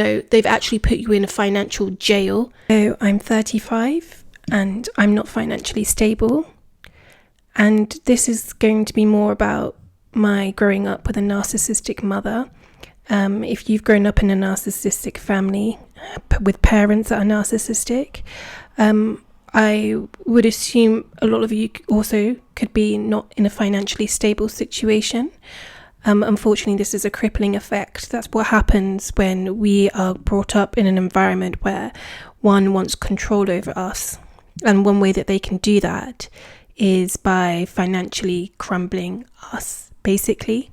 So they've actually put you in a financial jail. So I'm 35 and I'm not financially stable. And this is going to be more about my growing up with a narcissistic mother. If you've grown up in a narcissistic family with parents that are narcissistic, I would assume a lot of you also could be not in a financially stable situation. Unfortunately, this is a crippling effect. That's what happens when we are brought up in an environment where one wants control over us. And one way that they can do that is by financially crumbling us, basically.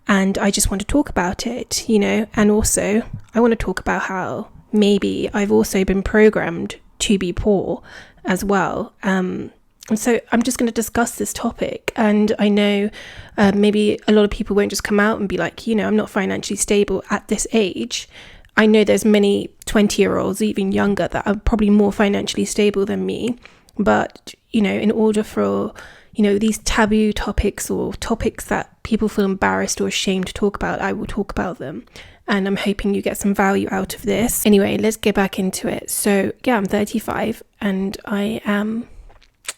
And I just want to talk about it, and also I want to talk about how maybe I've also been programmed to be poor as well. And so I'm just going to discuss this topic. And I know maybe a lot of people won't just come out and be like, I'm not financially stable at this age. I know there's many 20-year-olds, even younger, that are probably more financially stable than me. But, in order for, these taboo topics or topics that people feel embarrassed or ashamed to talk about, I will talk about them. And I'm hoping you get some value out of this. Anyway, let's get back into it. So, yeah, I'm 35 and I am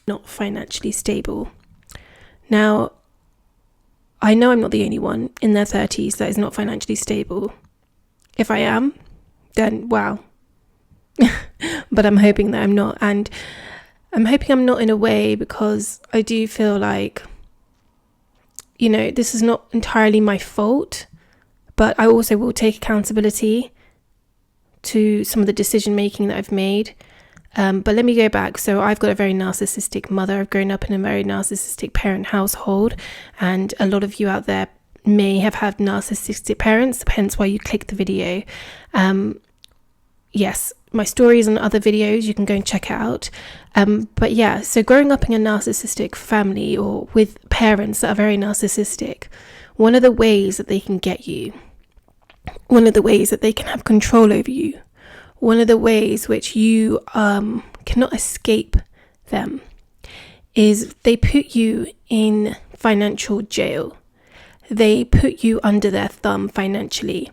not financially stable. Now, I know I'm not the only one in their 30s that is not financially stable. If I am, then wow. But I'm hoping that I'm not. And I'm hoping I'm not in a way because I do feel like, this is not entirely my fault, but I also will take accountability to some of the decision making that I've made. But let me go back. So I've got a very narcissistic mother. I've grown up in a very narcissistic parent household. And a lot of you out there may have had narcissistic parents, hence why you clicked the video. Yes, my stories and other videos, you can go and check out. But yeah, so growing up in a narcissistic family or with parents that are very narcissistic, one of the ways that they can get you, one of the ways that they can have control over you, one of the ways which you cannot escape them is they put you in financial jail. They put you under their thumb financially,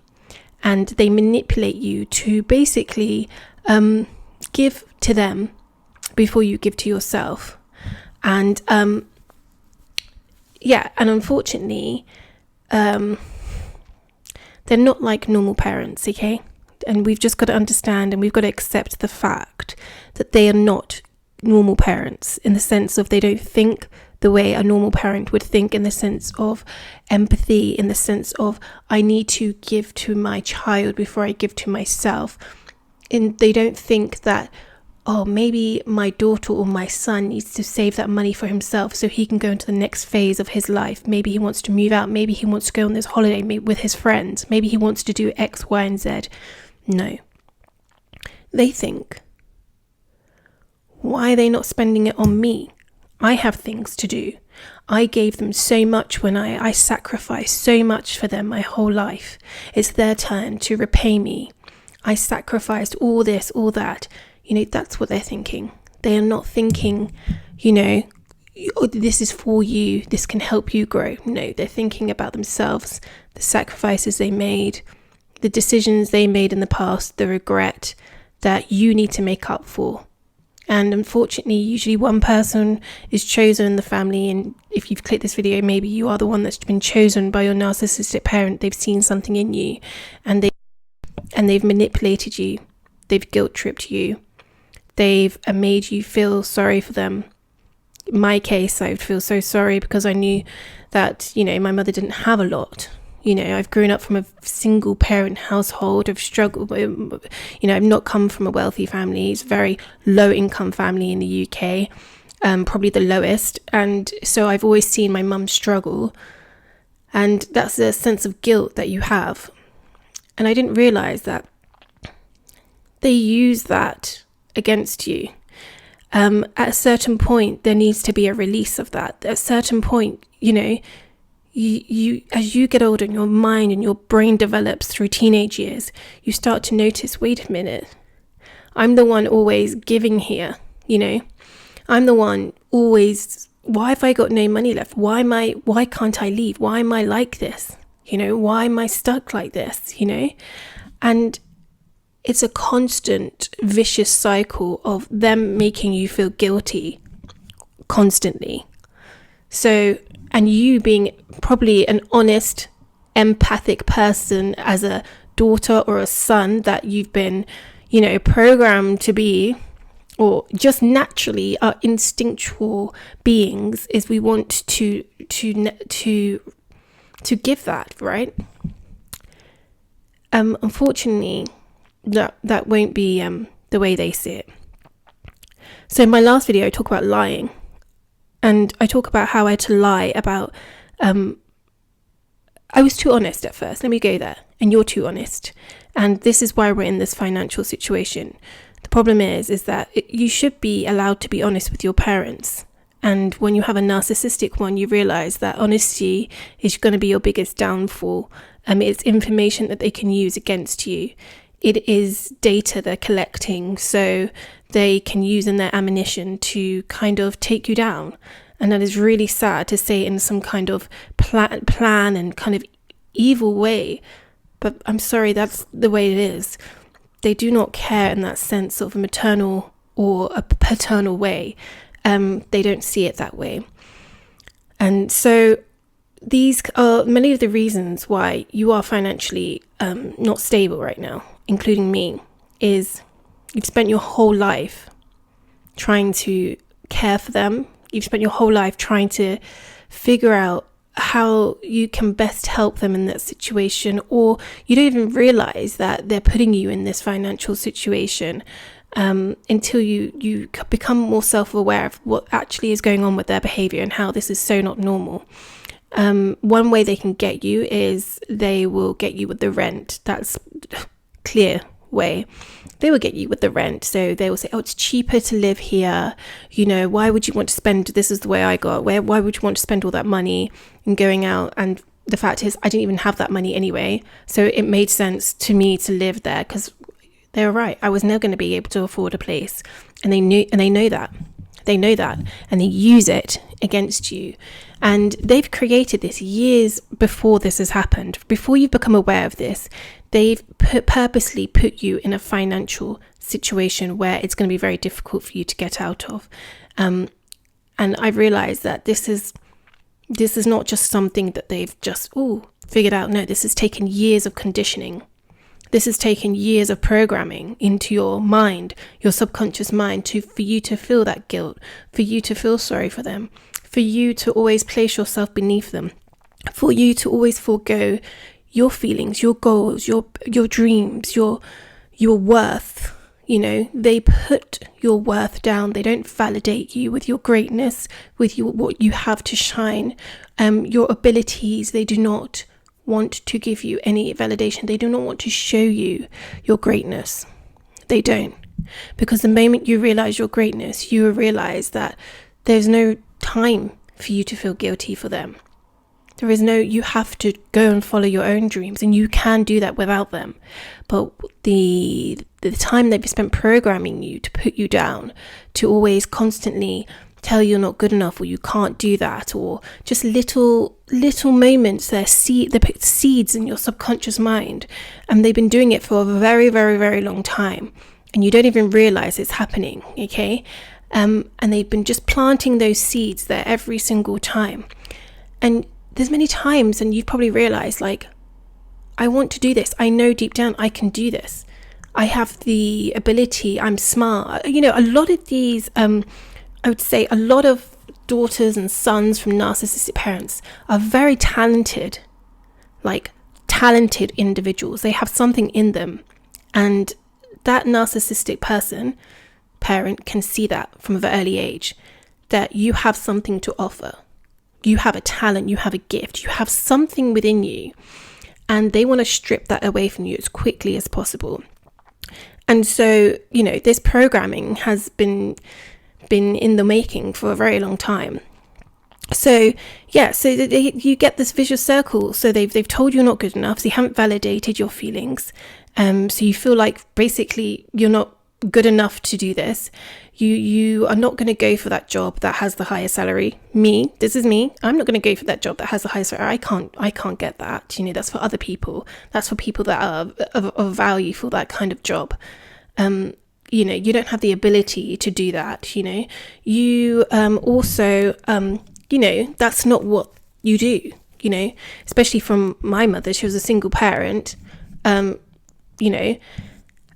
and they manipulate you to basically give to them before you give to yourself. And and unfortunately, they're not like normal parents, okay? And we've just got to understand and we've got to accept the fact that they are not normal parents in the sense of they don't think the way a normal parent would think, in the sense of empathy, in the sense of I need to give to my child before I give to myself. And they don't think that, maybe my daughter or my son needs to save that money for himself so he can go into the next phase of his life. Maybe he wants to move out. Maybe he wants to go on this holiday with his friends. Maybe he wants to do X, Y, and Z. No. They think, why are they not spending it on me? I have things to do. I gave them so much when I sacrificed so much for them my whole life. It's their turn to repay me. I sacrificed all this, all that. That's what they're thinking. They are not thinking, this is for you. This can help you grow. No, they're thinking about themselves, the sacrifices they made, the decisions they made in the past, the regret that you need to make up for. And unfortunately, usually one person is chosen in the family. And if you've clicked this video, maybe you are the one that's been chosen by your narcissistic parent. They've seen something in you and they've manipulated you. They've guilt tripped you. They've made you feel sorry for them. In my case, I would feel so sorry because I knew that, my mother didn't have a lot. I've grown up from a single parent household. I've struggled. I've not come from a wealthy family. It's a very low income family in the UK, probably the lowest. And so I've always seen my mum struggle. And that's a sense of guilt that you have. And I didn't realize that they use that against you. At a certain point, there needs to be a release of that. At a certain point, you as you get older and your mind and your brain develops through teenage years, you start to notice, wait a minute, I'm the one always giving here, I'm the one always, why have I got no money left? Why can't I leave? Why am I like this? Why am I stuck like this? And it's a constant vicious cycle of them making you feel guilty constantly. So, and you being probably an honest, empathic person as a daughter or a son that you've been, programmed to be, or just naturally our instinctual beings, is we want to give that, right? Unfortunately, that won't be the way they see it. So in my last video, I talk about lying, and I talk about how I had to lie about I was too honest at first. Let me go there. And you're too honest. And this is why we're in this financial situation. The problem is that you should be allowed to be honest with your parents. And when you have a narcissistic one, you realize that honesty is going to be your biggest downfall. It's information that they can use against you. It is data they're collecting, so they can use in their ammunition to kind of take you down. And that is really sad to say in some kind of plan and kind of evil way. But I'm sorry, that's the way it is. They do not care in that sense of a maternal or a paternal way. They don't see it that way. And so these are many of the reasons why you are financially not stable right now, including me, is you've spent your whole life trying to care for them. You've spent your whole life trying to figure out how you can best help them in that situation, or you don't even realize that they're putting you in this financial situation until you become more self-aware of what actually is going on with their behavior and how this is so not normal. One way they can get you is they will get you with the rent. That's clear way. They will get you with the rent. So they will say, oh, it's cheaper to live here. Why would you want to spend, this is the way I got, why would you want to spend all that money and going out? And the fact is, I didn't even have that money anyway. So it made sense to me to live there because they were right. I was never going to be able to afford a place. And they know that. They know that, and they use it against you. And they've created this years before this has happened. Before you've become aware of this, they've purposely put you in a financial situation where it's going to be very difficult for you to get out of. And I've realized that this is not just something that they've just figured out. No, this has taken years of conditioning. This has taken years of programming into your mind, your subconscious mind, for you to feel that guilt, for you to feel sorry for them, for you to always place yourself beneath them, for you to always forego your feelings, your goals, your dreams, your worth. They put your worth down. They don't validate you with your greatness, with what you have to shine, your abilities. They do not want to give you any validation. They do not want to show you your greatness. They don't. Because the moment you realize your greatness, you realize that there's no time for you to feel guilty for them. You have to go and follow your own dreams, and you can do that without them. But the time they've spent programming you to put you down, to always constantly tell you you're not good enough, or you can't do that, or just little moments, they put seeds in your subconscious mind, and they've been doing it for a very, very, very long time, and you don't even realize it's happening, okay? And they've been just planting those seeds there every single time. And there's many times, and you've probably realized, like, I want to do this. I know deep down I can do this. I have the ability. I'm smart. A lot of these, I would say a lot of daughters and sons from narcissistic parents are very talented individuals. They have something in them. And that narcissistic parent can see that from an early age, that you have something to offer. You have a talent, you have a gift, you have something within you, and they want to strip that away from you as quickly as possible. And so, this programming has been in the making for a very long time. So you get this vicious circle. So they've told you're not good enough, so you haven't validated your feelings. So you feel like basically you're not good enough to do this. You are not going to go for that job that has the higher salary. This is me. I'm not going to go for that job that has the higher salary. I can't get that. You know, that's for other people. That's for people that are of value for that kind of job. You know, you don't have the ability to do that. You know, you also, you know, that's not what you do. You know, especially from my mother, she was a single parent. You know,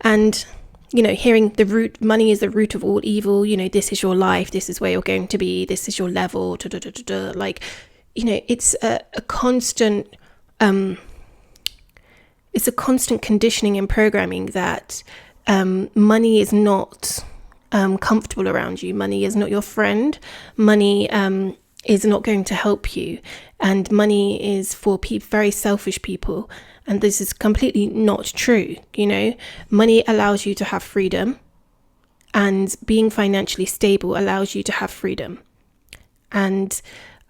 and you know, hearing money is the root of all evil, you know, this is your life, this is where you're going to be, this is your level, like, you know, it's a constant, it's a constant conditioning and programming that money is not comfortable around you. Money is not your friend. Money is not going to help you. And money is for very selfish people. And this is completely not true. You know, money allows you to have freedom, and being financially stable allows you to have freedom. And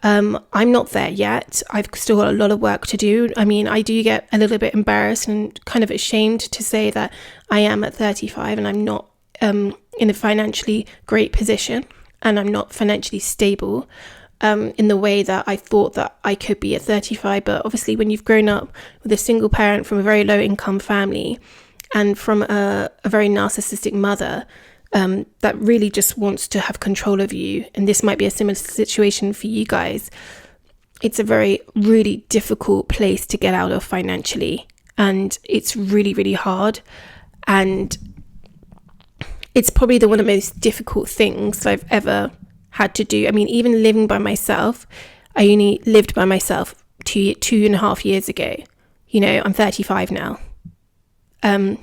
I'm not there yet. I've still got a lot of work to do. I mean, I do get a little bit embarrassed and kind of ashamed to say that I am at 35 and I'm not in a financially great position, and I'm not financially stable in the way that I thought that I could be at 35. But obviously when you've grown up with a single parent from a very low income family and from a very narcissistic mother that really just wants to have control of you, and this might be a similar situation for you guys, it's a very, really difficult place to get out of financially. And it's really, really hard. And it's probably one of the most difficult things I've ever had to do. I mean, even living by myself, I only lived by myself 2.5 years ago. You know, I'm 35 now. You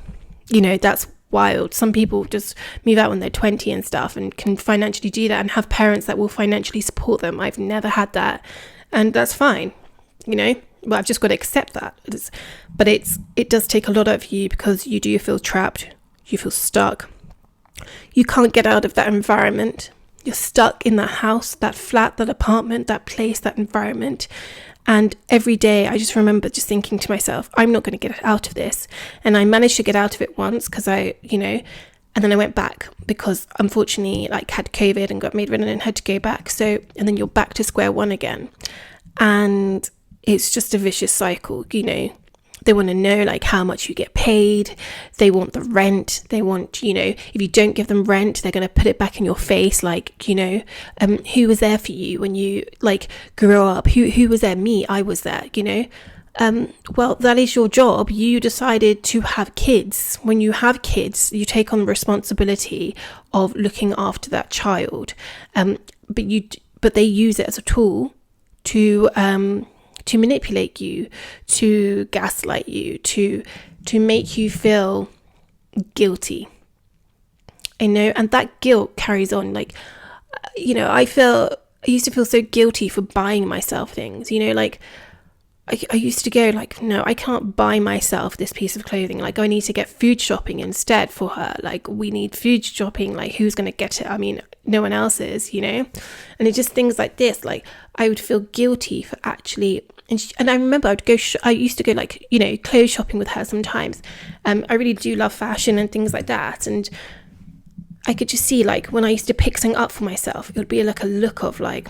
know, that's wild. Some people just move out when they're 20 and stuff and can financially do that and have parents that will financially support them. I've never had that, and that's fine, you know, but I've just got to accept that. But it does take a lot of you, because you do feel trapped, you feel stuck, you can't get out of that environment. You're stuck in that house, that flat, that apartment, that place, that environment. And every day I just remember just thinking to myself, I'm not going to get out of this. And I managed to get out of it once because you know, and then I went back because unfortunately like had COVID and got made redundant and had to go back. So, and then you're back to square one again. And it's just a vicious cycle, you know. They want to know like how much you get paid. They want the rent. They want, you know, if you don't give them rent, they're going to put it back in your face. Like, you know, who was there for you when you like grew up? Who was there? Me, I was there, you know. Well, that is your job. You decided to have kids. When you have kids, you take on the responsibility of looking after that child. But they use it as a tool to manipulate you, to gaslight you, to make you feel guilty. I know, and that guilt carries on. Like, you know, I used to feel so guilty for buying myself things, you know, like I used to go like, no, I can't buy myself this piece of clothing. Like, I need to get food shopping instead for her. Like, we need food shopping. Like, who's going to get it? I mean, no one else is, you know? And it's just things like this. Like, I would feel guilty for actually, and I remember I used to go like, you know, clothes shopping with her sometimes. I really do love fashion and things like that. And I could just see like when I used to pick something up for myself, it would be like a look of like,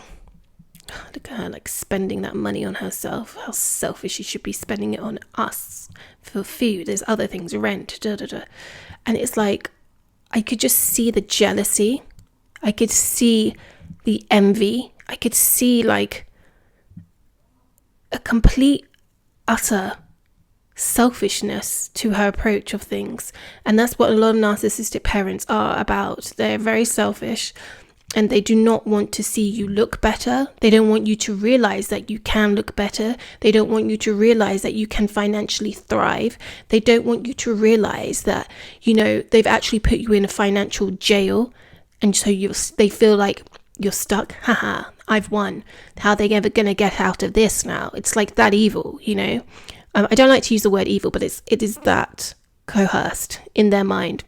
look at her like spending that money on herself. How selfish. She should be spending it on us for food. There's other things, rent, And it's like, I could just see the jealousy. I could see the envy. I could see like a complete, utter selfishness to her approach of things. And that's what a lot of narcissistic parents are about. They're very selfish. And they do not want to see you look better. They don't want you to realize that you can look better. They don't want you to realize that you can financially thrive. They don't want you to realize that, you know, they've actually put you in a financial jail. And so they feel like you're stuck. Haha, I've won. How are they ever going to get out of this now? It's like that evil, you know. I don't like to use the word evil, but it is that coerced in their mind.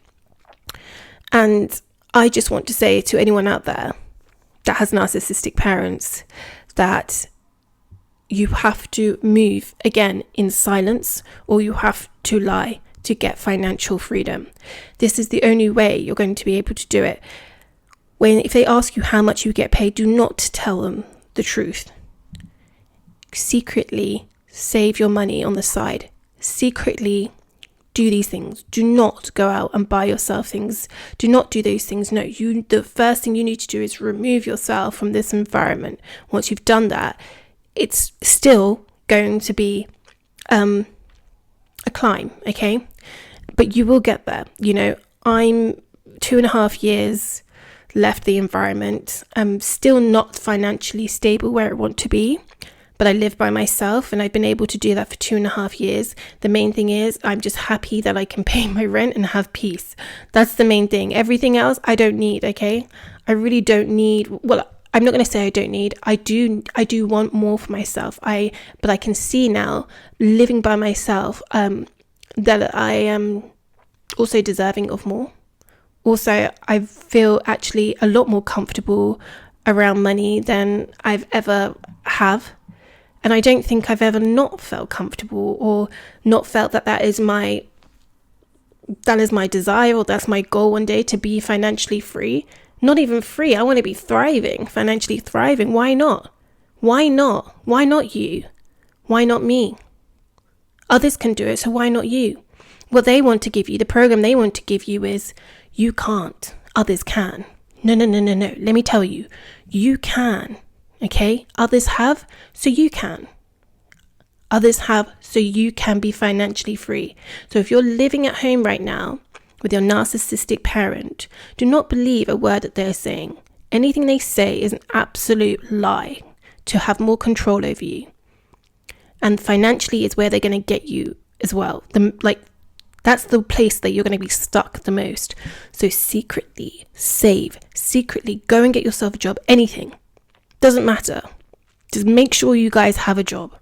And I just want to say to anyone out there that has narcissistic parents that you have to move again in silence, or you have to lie to get financial freedom. This is the only way you're going to be able to do it. If they ask you how much you get paid, do not tell them the truth. Secretly save your money on the side. Secretly do these things. Do not go out and buy yourself things. Do not do those things. No, the first thing you need to do is remove yourself from this environment. Once you've done that, it's still going to be a climb, okay? But you will get there. I'm 2.5 years left the environment. I'm still not financially stable where I want to be, but I live by myself, and I've been able to do that for 2.5 years. The main thing is I'm just happy that I can pay my rent and have peace. That's the main thing. Everything else I don't need, okay? I really don't need, well, I'm not going to say I don't need. I do want more for myself. But I can see now, living by myself, that I am also deserving of more. Also, I feel actually a lot more comfortable around money than I've ever have. And I don't think I've ever not felt comfortable or not felt that is my desire, or that's my goal one day, to be financially free. Not even free. I want to be thriving, financially thriving. Why not? Why not? Why not you? Why not me? Others can do it, so why not you? What they want to give you, the program they want to give you is, you can't, others can. No. Let me tell you, you can, okay? Others have, so you can. Others have, so you can be financially free. So if you're living at home right now with your narcissistic parent, do not believe a word that they're saying. Anything they say is an absolute lie to have more control over you. And financially is where they're going to get you as well. That's the place that you're going to be stuck the most. So secretly save, secretly go and get yourself a job, anything. Doesn't matter. Just make sure you guys have a job.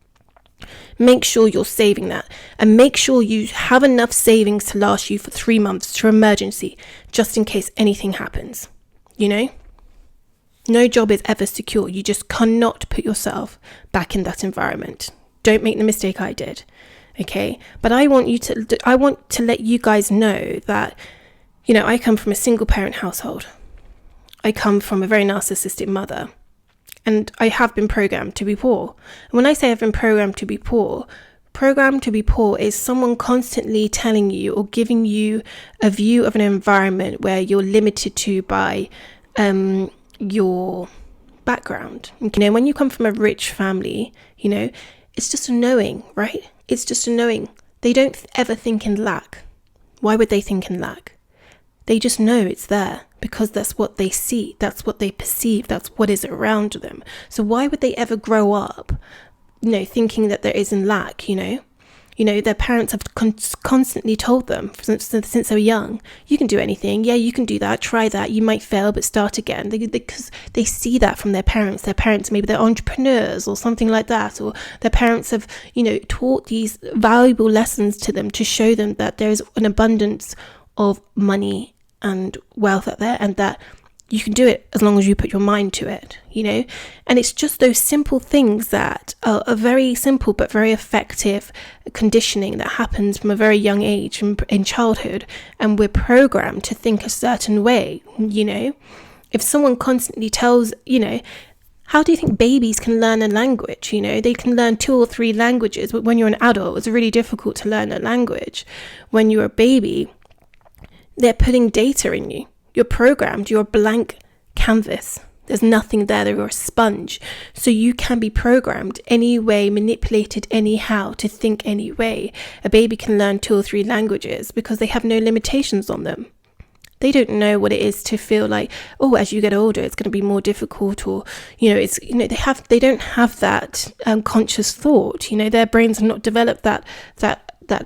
Make sure you're saving that. And make sure you have enough savings to last you for 3 months to emergency, just in case anything happens. No job is ever secure. You just cannot put yourself back in that environment. Don't make the mistake I did. Okay, but I want to let you guys know that, I come from a single parent household. I come from a very narcissistic mother, and I have been programmed to be poor. And when I say I've been programmed to be poor is someone constantly telling you or giving you a view of an environment where you're limited to by your background. When you come from a rich family, it's just a knowing, right? It's just a knowing. They don't ever think in lack. Why would they think in lack? They just know it's there because that's what they see. That's what they perceive. That's what is around them. So why would they ever grow up, thinking that there isn't lack, their parents have constantly told them since they were young, you can do anything. Yeah, you can do that. Try that. You might fail, but start again. Because they see that from their parents. Their parents, maybe they're entrepreneurs or something like that. Or their parents have, taught these valuable lessons to them to show them that there's an abundance of money and wealth out there, and that you can do it as long as you put your mind to it, and it's just those simple things that are a very simple but very effective conditioning that happens from a very young age in childhood, and we're programmed to think a certain way. If someone constantly tells, how do you think babies can learn a language? They can learn 2 or 3 languages, but when you're an adult, it's really difficult to learn a language. When you're a baby, they're putting data in you. You're programmed, you're a blank canvas. There's nothing there, you're a sponge. So you can be programmed any way, manipulated anyhow, to think any way. A baby can learn 2 or 3 languages because they have no limitations on them. They don't know what it is to feel like, as you get older, it's going to be more difficult, or, they don't have that conscious thought. Their brains have not developed that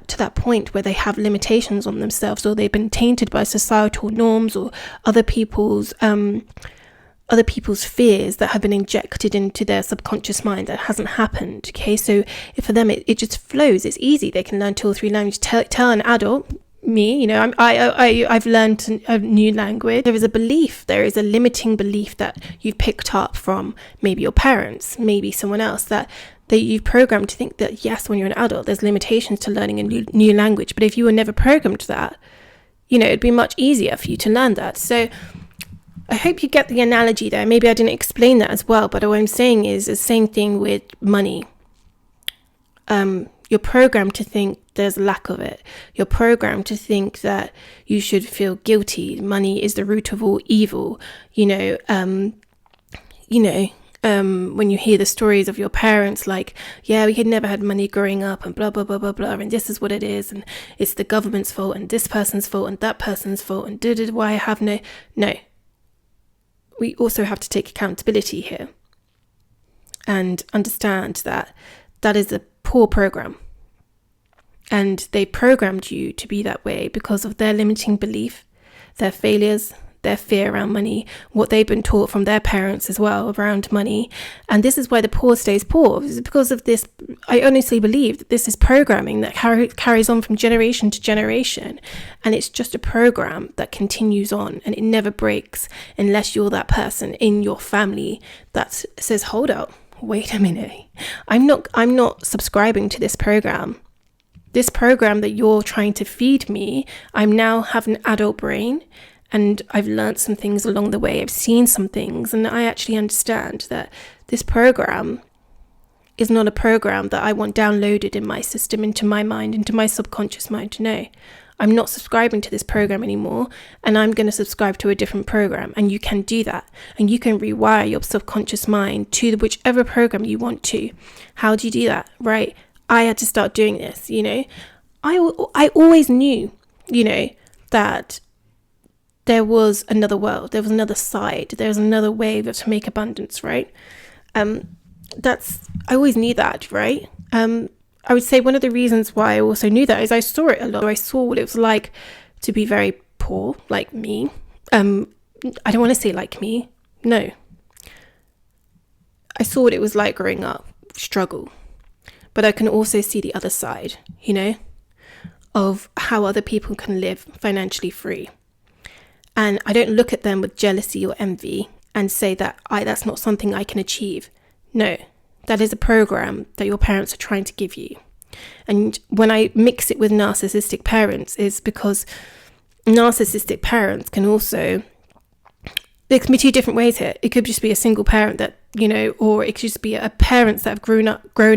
to that point where they have limitations on themselves, or they've been tainted by societal norms or other people's fears that have been injected into their subconscious mind that hasn't happened. Okay, so for them it just flows. It's easy. They can learn 2 or 3 languages. Tell an adult, me, I've learned a new language. There is a limiting belief that you've picked up from maybe your parents, maybe someone else, that that you've programmed to think that, yes, when you're an adult, there's limitations to learning a new language. But if you were never programmed that, it'd be much easier for you to learn that. So I hope you get the analogy there. Maybe I didn't explain that as well, but what I'm saying is the same thing with money. You're programmed to think there's lack of it. You're programmed to think that you should feel guilty. Money is the root of all evil. When you hear the stories of your parents, like, yeah, we had never had money growing up and blah, blah, blah, blah, blah, and this is what it is, and it's the government's fault, and this person's fault, and that person's fault, and why I have no. We also have to take accountability here and understand that that is a poor program. And they programmed you to be that way because of their limiting belief, their failures, their fear around money, what they've been taught from their parents as well around money. And this is why the poor stays poor. It's because of this. I honestly believe that this is programming that carries on from generation to generation. And it's just a program that continues on, and it never breaks unless you're that person in your family that says, hold up, wait a minute. I'm not subscribing to this program. This program that you're trying to feed me, I'm now have an adult brain. And I've learned some things along the way. I've seen some things, and I actually understand that this program is not a program that I want downloaded in my system, into my mind, into my subconscious mind. No, I'm not subscribing to this program anymore, and I'm going to subscribe to a different program. And you can do that, and you can rewire your subconscious mind to whichever program you want to. How do you do that? Right? I had to start doing this. I always knew, that there was another world, there was another side, there was another way to make abundance, right? I always knew that, right? I would say one of the reasons why I also knew that is I saw it a lot. I saw what it was like to be very poor, like me. I don't want to say like me, no. I saw what it was like growing up, struggle. But I can also see the other side, of how other people can live financially free. And I don't look at them with jealousy or envy and say that that's not something I can achieve. No, that is a program that your parents are trying to give you. And when I mix it with narcissistic parents, is because narcissistic parents can also, there can be two different ways here. It could just be a single parent that, or it could just be a parents that have grown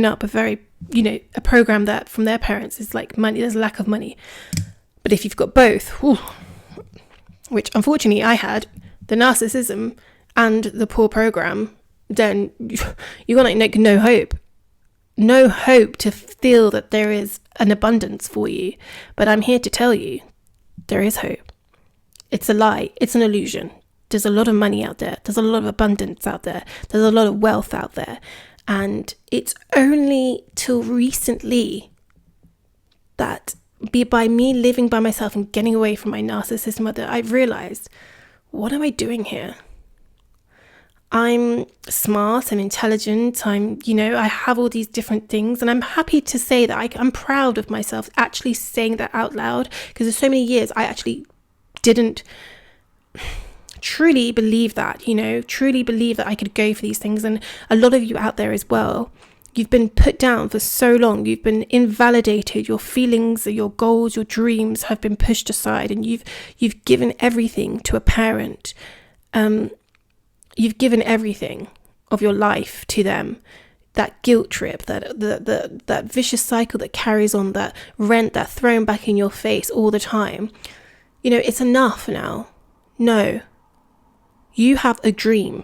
up a very, a program that from their parents is like money, there's a lack of money. But if you've got both, which unfortunately I had, the narcissism and the poor program, then you got like no hope to feel that there is an abundance for you. But I'm here to tell you, there is hope. It's a lie. It's an illusion. There's a lot of money out there. There's a lot of abundance out there. There's a lot of wealth out there. And it's only till recently that by me living by myself and getting away from my narcissist mother, I've realized, what am I doing here? I'm smart, I'm intelligent, I have all these different things, and I'm happy to say that I'm proud of myself actually saying that out loud, because there's so many years I actually didn't truly believe that, truly believe that I could go for these things. And a lot of you out there as well, you've been put down for so long. You've been invalidated. Your feelings, your goals, your dreams have been pushed aside, and you've given everything to a parent. You've given everything of your life to them. That guilt trip, that vicious cycle that carries on, that rent that thrown back in your face all the time. It's enough now. No, you have a dream.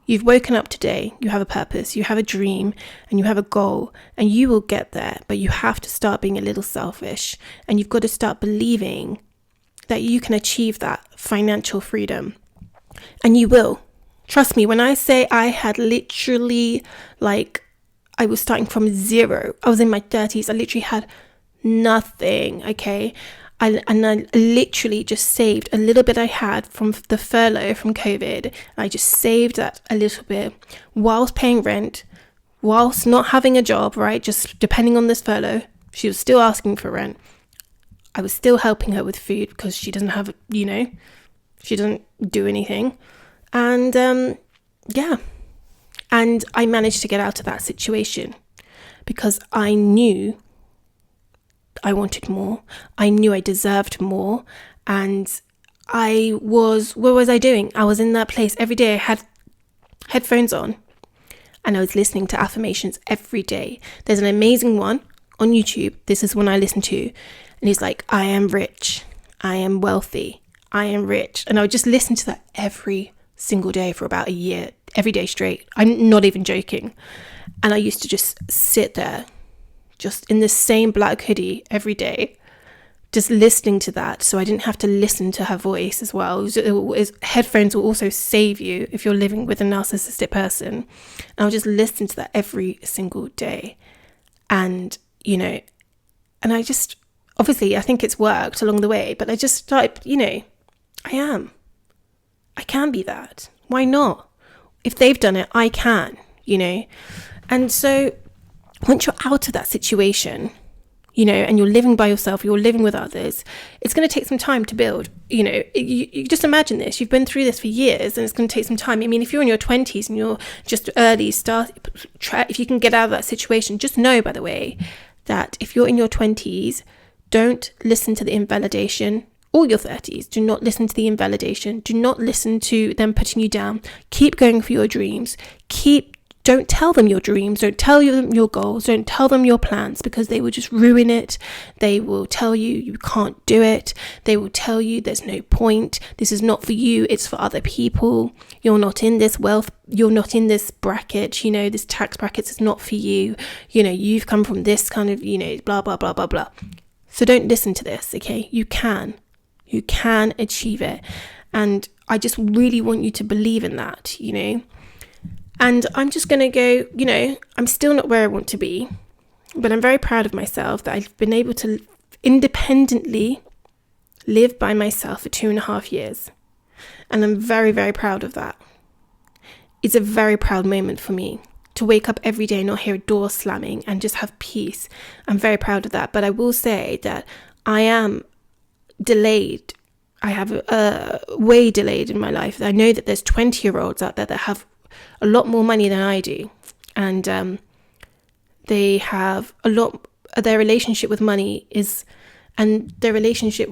You've woken up today, you have a purpose, you have a dream, and you have a goal, and you will get there, but you have to start being a little selfish, and you've got to start believing that you can achieve that financial freedom, and you will. Trust me, when I say I had literally, I was starting from zero. I was in my 30s, I literally had nothing, okay? I literally just saved a little bit I had from the furlough from COVID. I just saved that a little bit whilst paying rent, whilst not having a job, right? Just depending on this furlough. She was still asking for rent. I was still helping her with food because she doesn't have, she doesn't do anything. And And I managed to get out of that situation because I knew I wanted more. I knew I deserved more. And what was I doing? I was in that place every day. I had headphones on and I was listening to affirmations every day. There's an amazing one on YouTube. This is one I listen to. And he's like, I am rich. I am wealthy. I am rich. And I would just listen to that every single day for about a year, every day straight. I'm not even joking. And I used to just sit there, just in the same black hoodie every day, just listening to that. So I didn't have to listen to her voice as well. Headphones will also save you if you're living with a narcissistic person. And I'll just listen to that every single day. And, and I just, obviously, I think it's worked along the way, but I just started, I can be that. Why not? If they've done it, I can, And so once you're out of that situation, and you're living by yourself, you're living with others, it's going to take some time to build. You just imagine this. You've been through this for years and it's going to take some time. I mean, if you're in your 20s and you're just if you can get out of that situation, just know, by the way, that if you're in your 20s, don't listen to the invalidation, or your 30s. Do not listen to the invalidation. Do not listen to them putting you down. Keep going for your dreams. Don't tell them your dreams. Don't tell them your goals. Don't tell them your plans, because they will just ruin it. They will tell you can't do it. They will tell you there's no point. This is not for you. It's for other people. You're not in this wealth. You're not in this bracket. This tax bracket is not for you. You've come from this kind of, blah, blah, blah, blah, blah. So don't listen to this, okay? You can achieve it. And I just really want you to believe in that, And I'm just going to go, I'm still not where I want to be, but I'm very proud of myself that I've been able to independently live by myself for 2.5 years. And I'm very, very proud of that. It's a very proud moment for me to wake up every day and not hear a door slamming and just have peace. I'm very proud of that. But I will say that I am delayed. I have way delayed in my life. I know that there's 20-year-olds out there that have a lot more money than I do, and they have a lot. Their relationship with money their relationship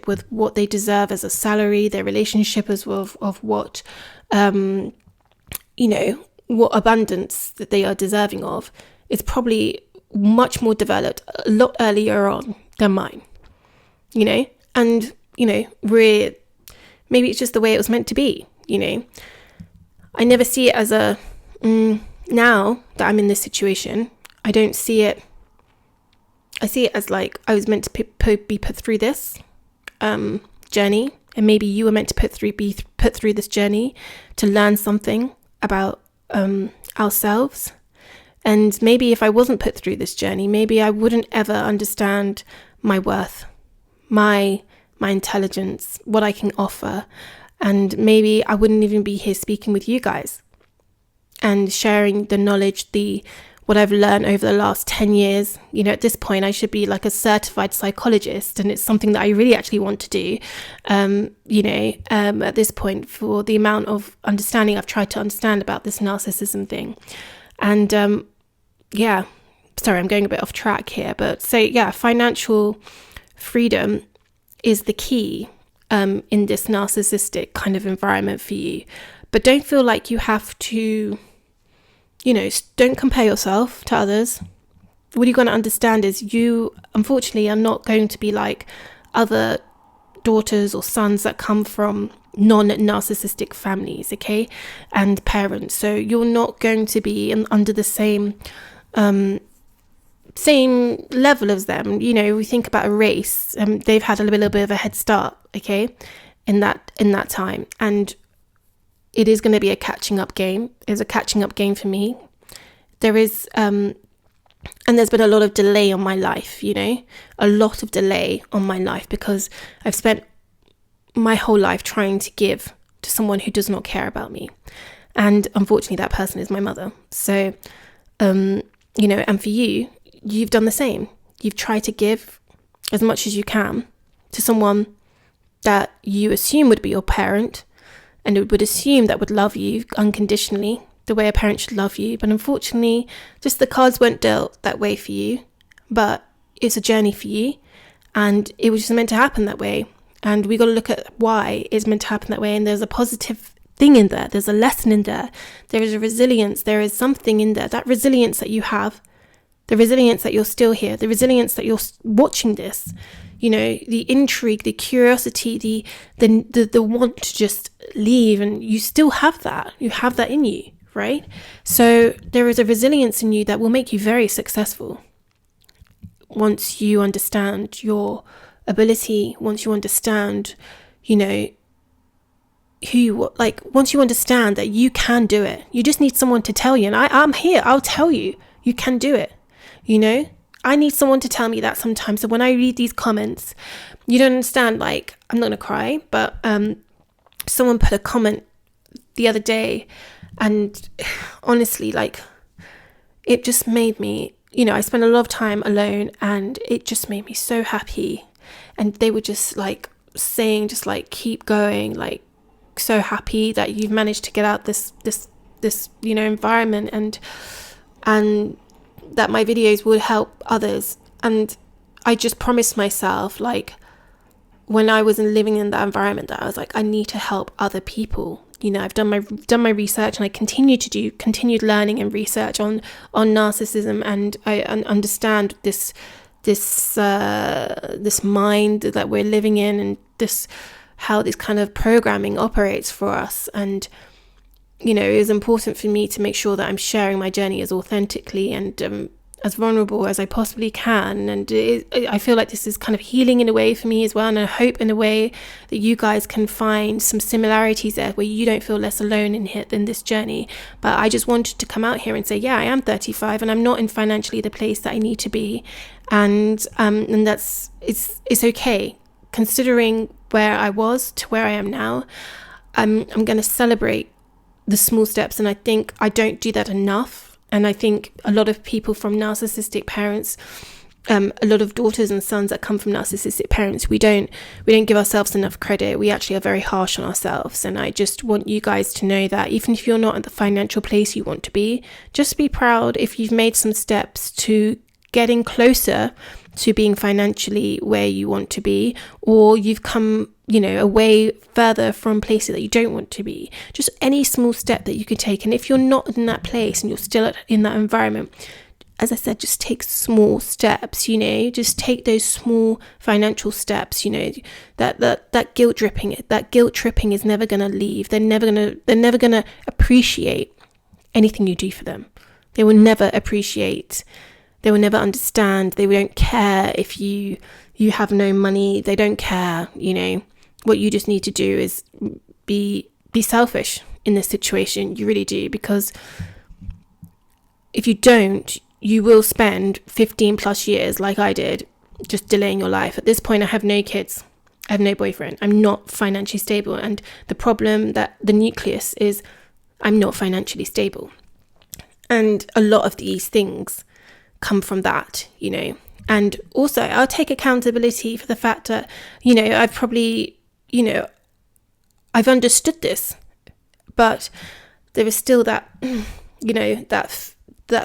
with what they deserve as a salary, their relationship of what what abundance that they are deserving of, is probably much more developed a lot earlier on than mine. And maybe it's just the way it was meant to be. I never see it as now that I'm in this situation, I don't see it. I see it as like I was meant to be put through this journey, and maybe you were meant to be put through this journey to learn something about ourselves. And maybe if I wasn't put through this journey, maybe I wouldn't ever understand my worth, my intelligence, what I can offer. And maybe I wouldn't even be here speaking with you guys and sharing the knowledge, what I've learned over the last 10 years. At this point, I should be like a certified psychologist, and it's something that I really actually want to do. At this point, for the amount of understanding I've tried to understand about this narcissism thing. And sorry, I'm going a bit off track here, but financial freedom is the key in this narcissistic kind of environment for you. But don't feel like you have to, don't compare yourself to others. What you're going to understand is you, unfortunately, are not going to be like other daughters or sons that come from non-narcissistic families, okay, and parents. So you're not going to be under the same level as them. We think about a race, they've had a little bit of a head start, okay, in that time, and it is going to be a catching up game. It's a catching up game for me. There is and there's been a lot of delay on my life, a lot of delay on my life, because I've spent my whole life trying to give to someone who does not care about me, and unfortunately that person is my mother. So and for you, you've done the same. You've tried to give as much as you can to someone that you assume would be your parent, and would assume that would love you unconditionally, the way a parent should love you. But unfortunately, just the cards weren't dealt that way for you. But it's a journey for you, and it was just meant to happen that way. And we got to look at why it's meant to happen that way. And there's a positive thing in there. There's a lesson in there. There is a resilience. There is something in there. That resilience that you have, the resilience that you're still here, the resilience that you're watching this, you know, the intrigue, the curiosity, the want to just leave, and you still have that. You have that in you, right? So there is a resilience in you that will make you very successful once you understand your ability, once you understand, you know, once you understand that you can do it. You just need someone to tell you, and I'm here, I'll tell you, you can do it. You know, I need someone to tell me that sometimes. So when I read these comments, you don't understand, like, I'm not gonna cry, but someone put a comment the other day, and honestly, like, it just made me, you know, I spent a lot of time alone, and it just made me so happy. And they were just like saying, just like, keep going, like, so happy that you've managed to get out this you know, environment, and that my videos would help others. And I just promised myself, like, when I was living in that environment, that I was like, I need to help other people. You know, I've done my research, and I continued learning and research on narcissism, and I understand this mind that we're living in, and how this kind of programming operates for us. And, you know, it was important for me to make sure that I'm sharing my journey as authentically and as vulnerable as I possibly can. And I feel like this is kind of healing in a way for me as well, and I hope in a way that you guys can find some similarities there, where you don't feel less alone in this journey. But I just wanted to come out here and say, yeah, I am 35, and I'm not in financially the place that I need to be, and that's it's okay, considering where I was to where I am now. I'm going to celebrate the small steps, and I think I don't do that enough. And I think a lot of people from narcissistic parents, a lot of daughters and sons that come from narcissistic parents, we don't give ourselves enough credit. We actually are very harsh on ourselves. And I just want you guys to know that even if you're not at the financial place you want to be, just be proud if you've made some steps to getting closer to being financially where you want to be, or you've come, you know, away further from places that you don't want to be. Just any small step that you can take. And if you're not in that place and you're still in that environment, as I said, just take small steps, you know, just take those small financial steps, you know, that guilt tripping is never going to leave. They're never going to appreciate anything you do for them. They will never appreciate. They will never understand. They won't care if you have no money. They don't care, you know. What you just need to do is be selfish in this situation. You really do, because if you don't, you will spend 15 plus years, like I did, just delaying your life. At this point, I have no kids. I have no boyfriend. I'm not financially stable. And the problem, that the nucleus is, I'm not financially stable. And a lot of these things come from that, you know. And also, I'll take accountability for the fact that, you know, I've probably, you know, I've understood this, but there is still that, you know, that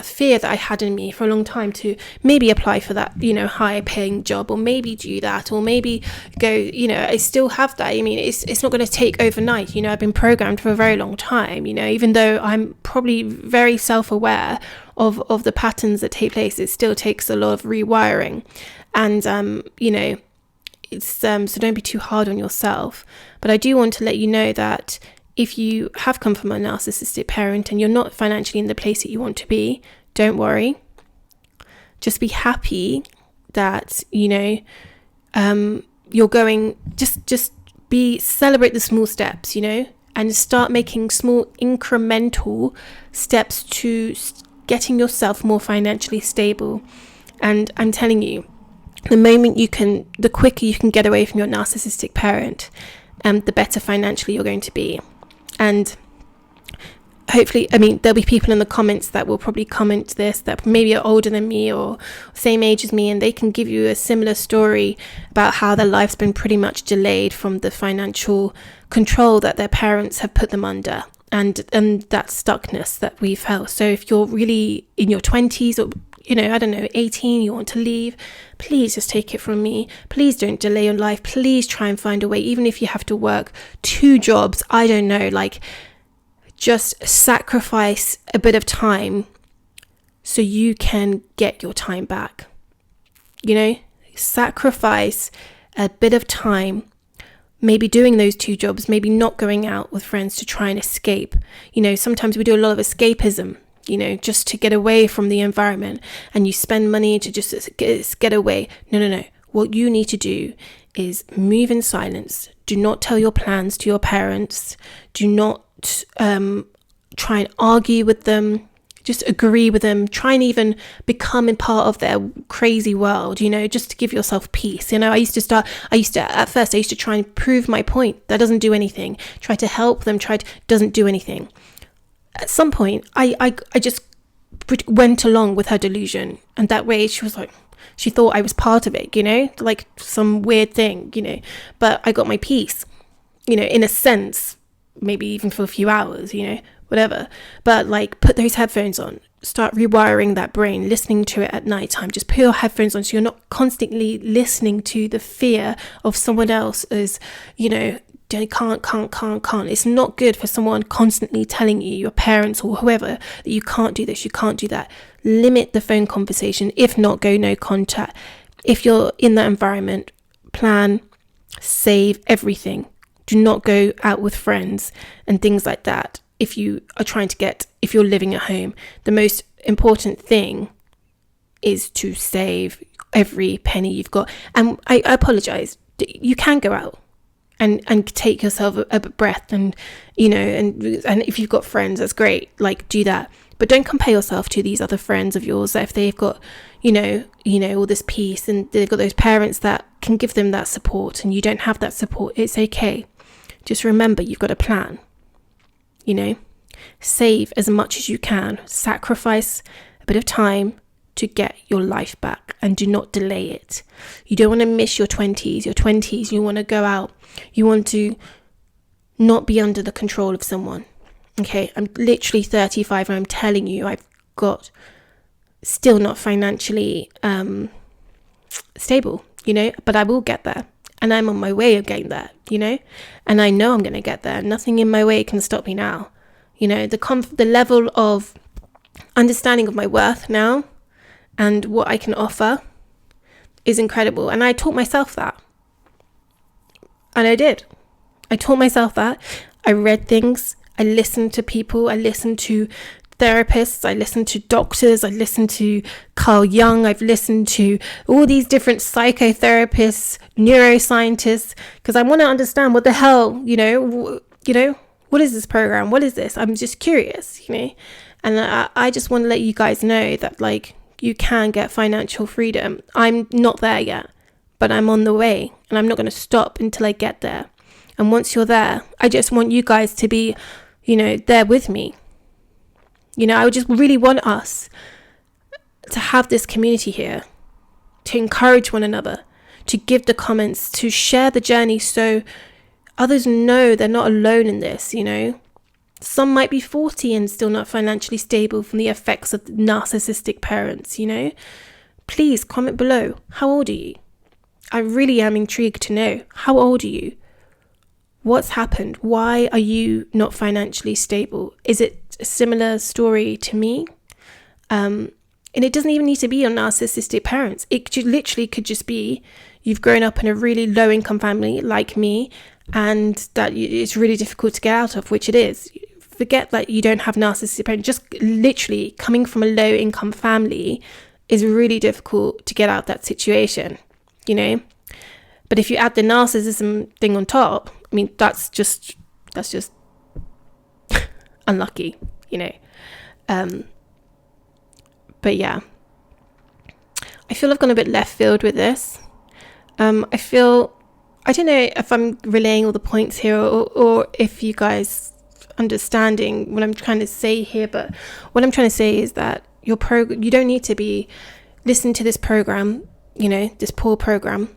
fear that I had in me for a long time to maybe apply for that, you know, higher paying job, or maybe do that, or maybe go, you know, I still have that. I mean, it's not going to take overnight, you know. I've been programmed for a very long time, you know, even though I'm probably very self-aware of the patterns that take place, it still takes a lot of rewiring. And, you know, it's, so don't be too hard on yourself. But I do want to let you know that if you have come from a narcissistic parent and you're not financially in the place that you want to be, don't worry. Just be happy that, you know, you're going, just celebrate the small steps, you know, and start making small incremental steps to getting yourself more financially stable. And I'm telling you, the quicker you can get away from your narcissistic parent, the better financially you're going to be. And hopefully, I mean, there'll be people in the comments that will probably comment this, that maybe are older than me or same age as me, and they can give you a similar story about how their life's been pretty much delayed from the financial control that their parents have put them under. and that stuckness that we felt. So if you're really in your 20s or, 18, you want to leave, please just take it from me. Please don't delay your life. Please try and find a way, even if you have to work 2 jobs. I don't know, just sacrifice a bit of time so you can get your time back. Sacrifice a bit of time, maybe doing those 2 jobs, maybe not going out with friends to try and escape. Sometimes we do a lot of escapism, just to get away from the environment, and you spend money to just get away. No. What you need to do is move in silence. Do not tell your plans to your parents. Do not try and argue with them. Just agree with them. Try and even become a part of their crazy world, just to give yourself peace. At first I used to try and prove my point. That doesn't do anything. Try to help them, doesn't do anything. At some point, I just went along with her delusion. And that way she thought I was part of it, like some weird thing, but I got my peace, in a sense, maybe even for a few hours, whatever. But put those headphones on, start rewiring that brain, listening to it at night time. Just put your headphones on so you're not constantly listening to the fear of someone else as, can't. It's not good for someone constantly telling you, your parents or whoever, that you can't do this, you can't do that. Limit the phone conversation. If not, go no contact. If you're in that environment, plan, save everything. Do not go out with friends and things like that. If you're living at home, the most important thing is to save every penny you've got. And I apologize. You can go out and take yourself a breath, and and if you've got friends, that's great. Do that, but don't compare yourself to these other friends of yours that if they've got all this peace and they've got those parents that can give them that support, and you don't have that support. It's okay. Just remember, you've got a plan. Save as much as you can. Sacrifice a bit of time to get your life back, and do not delay it. You don't want to miss your 20s. You want to go out. You want to not be under the control of someone. Okay, I'm literally 35 and I'm telling you, I've got still not financially stable, but I will get there. And I'm on my way of getting there, and I know I'm going to get there. Nothing in my way can stop me now. The level of understanding of my worth now and what I can offer is incredible. And I taught myself that. And I did. I taught myself that. I read things. I listened to people. I listened to therapists. I listened to doctors. I listened to Carl Jung. I've listened to all these different psychotherapists, neuroscientists, because I want to understand what the hell, what is this program? What is this? I'm just curious, and I just want to let you guys know that you can get financial freedom. I'm not there yet, but I'm on the way, and I'm not going to stop until I get there. And once you're there, I just want you guys to be, there with me. I would just really want us to have this community here, to encourage one another, to give the comments, to share the journey so others know they're not alone in this, Some might be 40 and still not financially stable from the effects of narcissistic parents, Please comment below. How old are you? I really am intrigued to know. How old are you? What's happened? Why are you not financially stable? Is it a similar story to me? And it doesn't even need to be on narcissistic parents. It could just be you've grown up in a really low income family like me, and that it's really difficult to get out of, which it is. Forget that you don't have narcissistic parents. Just literally coming from a low income family is really difficult to get out of that situation, But if you add the narcissism thing on top, that's just unlucky, But yeah, I feel I've gone a bit left field with this. I don't know if I'm relaying all the points here or if you guys understanding what I'm trying to say here, but what I'm trying to say is that you don't need to be listening to this program, this poor program.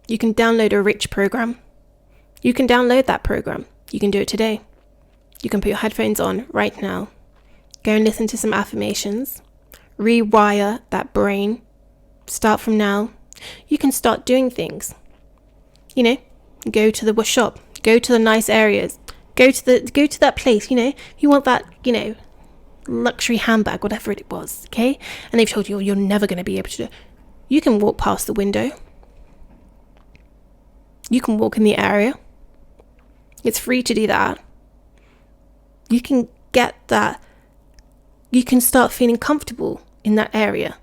You can download a rich program. You can download that program. You can do it today. You can put your headphones on right now. Go and listen to some affirmations. Rewire that brain. Start from now. You can start doing things. Go to the shop. Go to the nice areas. Go to that place. You want that, luxury handbag, whatever it was, okay? And they've told you you're never going to be able to do it. You can walk past the window. You can walk in the area. It's free to do that. You can get that. You can start feeling comfortable in that area.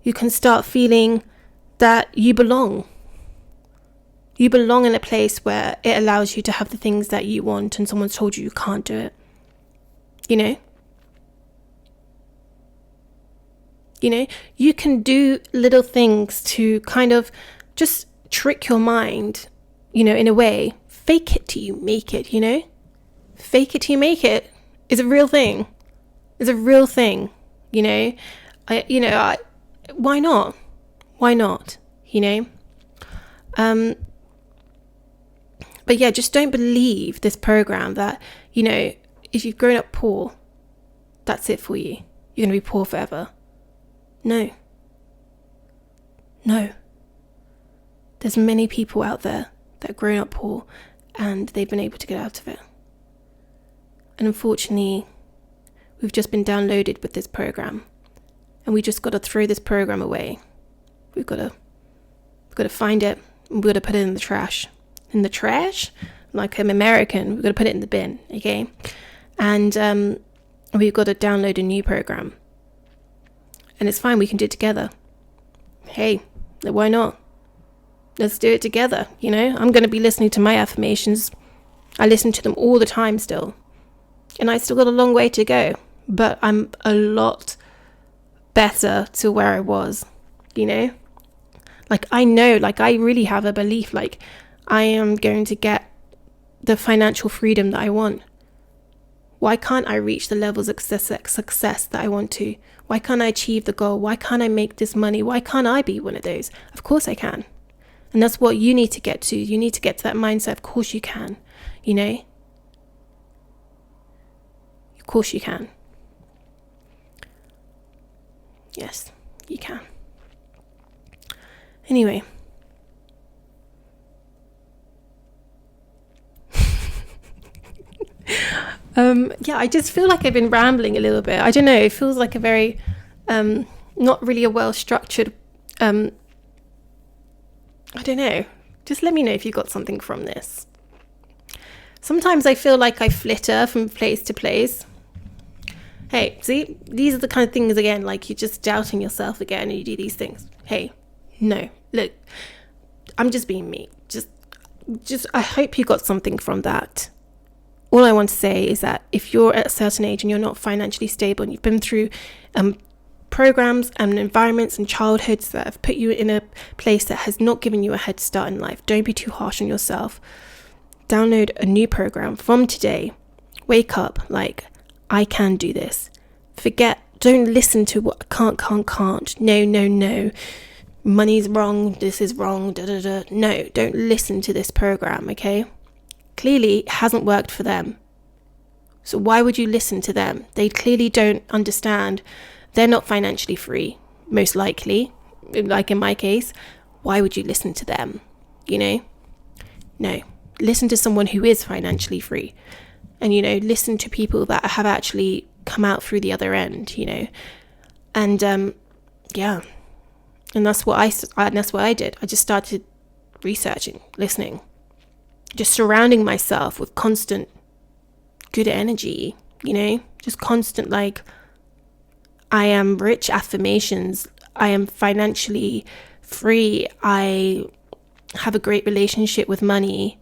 You can start feeling that you belong. You belong in a place where it allows you to have the things that you want and someone's told you can't do it. You can do little things to kind of just trick your mind, in a way. Fake it till you make it, Fake it till you make it is a real thing. It's a real thing, why not? Why not, But yeah, just don't believe this program that, if you've grown up poor, that's it for you. You're going to be poor forever. No. There's many people out there that have grown up poor and they've been able to get out of it. And unfortunately, we've just been downloaded with this program. And we just got to throw this program away. We've got to find it and we've got to put it in the trash. In the trash? Like I'm American, we've got to put it in the bin, okay? And we've got to download a new program. And it's fine, we can do it together. Hey, why not? Let's do it together, I'm going to be listening to my affirmations. I listen to them all the time still. And I still got a long way to go. But I'm a lot better to where I was, Like I know, like I really have a belief, like I am going to get the financial freedom that I want. Why can't I reach the levels of success that I want to? Why can't I achieve the goal? Why can't I make this money? Why can't I be one of those? Of course I can. And that's what you need to get to. You need to get to that mindset. Of course you can, Of course you can. Yes, you can. Anyway. I just feel like I've been rambling a little bit. I don't know, it feels like a very not really a well structured I don't know. Just let me know if you got something from this. Sometimes I feel like I flitter from place to place. Hey, see, these are the kind of things again, like you're just doubting yourself again and you do these things. Hey, no, look, I'm just being me. Just I hope you got something from that. All I want to say is that if you're at a certain age and you're not financially stable and you've been through programs and environments and childhoods that have put you in a place that has not given you a head start in life, don't be too harsh on yourself. Download a new program from today. Wake up like, I can do this. Don't listen to what can't. No. Money's wrong, this is wrong, No, don't listen to this program, okay? Clearly it hasn't worked for them. So why would you listen to them? They clearly don't understand. They're not financially free, most likely. Like in my case, why would you listen to them? No. Listen to someone who is financially free. And, listen to people that have actually come out through the other end, And, And that's what I did. I just started researching, listening. Just surrounding myself with constant good energy, just constant like, I am rich affirmations. I am financially free. I have a great relationship with money.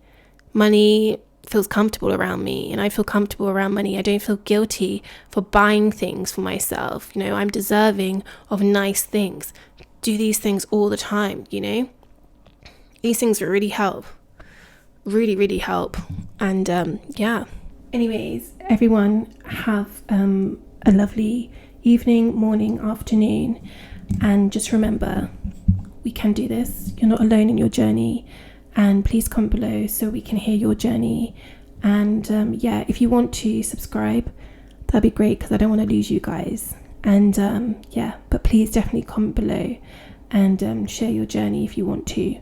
Money feels comfortable around me and I feel comfortable around money. I don't feel guilty for buying things for myself. I'm deserving of nice things. Do these things all the time, These things really help. Really, really help. And anyways, everyone have a lovely evening, morning, afternoon, and just remember, we can do this. You're not alone in your journey, and please comment below so we can hear your journey And yeah, if you want to subscribe, that'd be great, because I don't want to lose you guys. And yeah, but please definitely comment below and share your journey if you want to.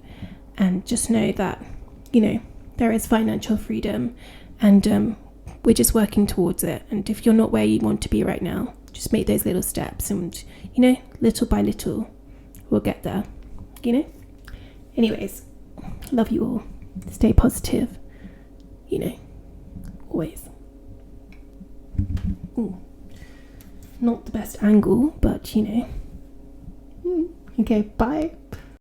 And just know that, you know, there is financial freedom, and we're just working towards it. And if you're not where you want to be right now, just make those little steps, and, you know, little by little, we'll get there, you know. Anyways, love you all. Stay positive, you know, always. Ooh. Not the best angle, but, you know. Okay, bye.